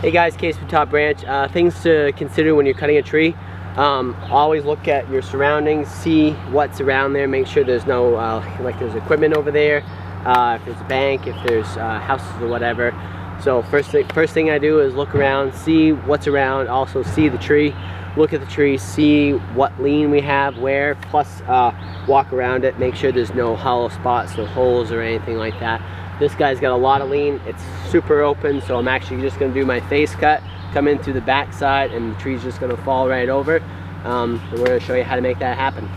Hey guys, Case from Top Branch. Things to consider when you're cutting a tree. Always look at your surroundings, see what's around there, make sure there's no, like there's equipment over there, if there's a bank, if there's houses or whatever. So first thing I do is look around, see what's around, also see the tree, look at the tree, see what lean we have where, plus walk around it, make sure there's no hollow spots, no holes or anything like that. This guy's got a lot of lean, it's super open, so I'm actually just going to do my face cut, come in through the back side, and the tree's just going to fall right over. And we're going to show you how to make that happen.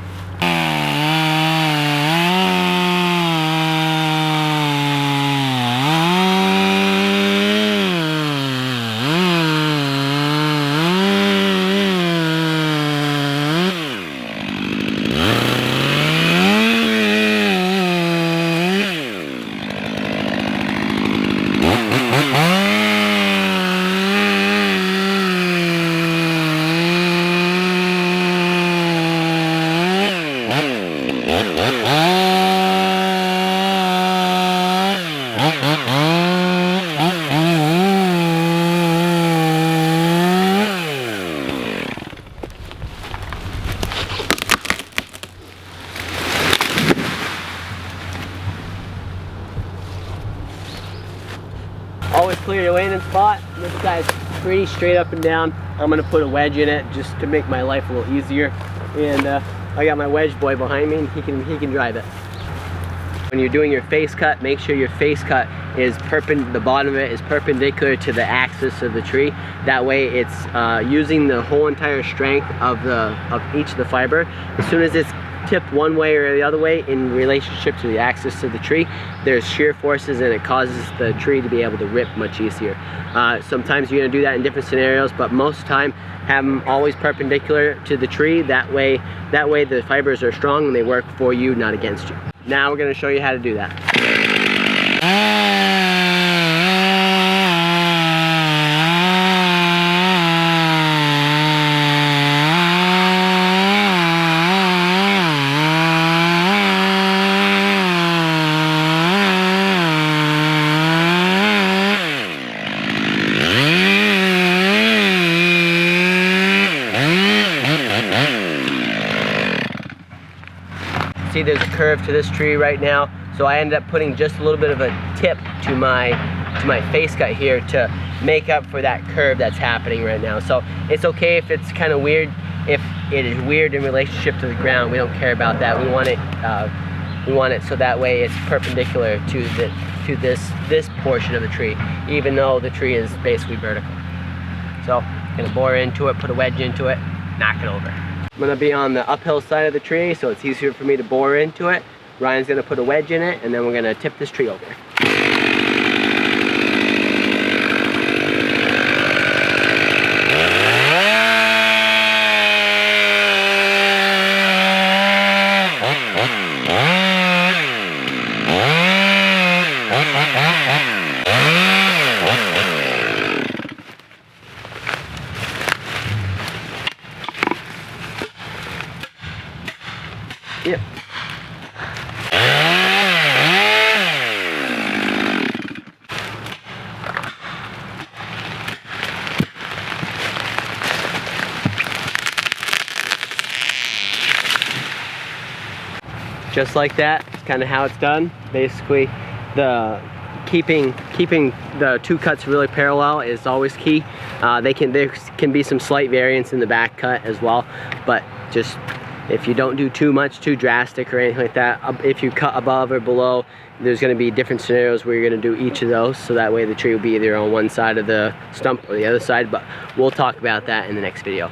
Always clear your landing spot. This guy's pretty straight up and down. I'm gonna put a wedge in it just to make my life a little easier. And I got my wedge boy behind me, and he can drive it. When you're doing your face cut, make sure your face cut is the bottom of it is perpendicular to the axis of the tree. That way it's using the whole entire strength of each of the fiber. As soon as it's tipped one way or the other way in relationship to the axis of the tree, there's shear forces and it causes the tree to be able to rip much easier. Sometimes you're going to do that in different scenarios, but most of the time have them always perpendicular to the tree. That way the fibers are strong and they work for you, not against you. Now we're going to show you how to do that. See, there's a curve to this tree right now, so I ended up putting just a little bit of a tip to my face cut here to make up for that curve that's happening right now. So it's okay if it's kind of weird. If it is weird in relationship to the ground, we don't care about that. We want it so that way it's perpendicular to this portion of the tree, even though the tree is basically vertical. So I'm gonna bore into it, put a wedge into it, knock it over. I'm going to be on the uphill side of the tree, so it's easier for me to bore into it. Ryan's going to put a wedge in it, and then we're going to tip this tree over. Yep. Just like that, it's kind of how it's done. Basically, keeping the two cuts really parallel is always key. There can be some slight variance in the back cut as well, but just if you don't do too drastic or anything like that, if you cut above or below, there's going to be different scenarios where you're going to do each of those, so that way the tree will be either on one side of the stump or the other side, but we'll talk about that in the next video.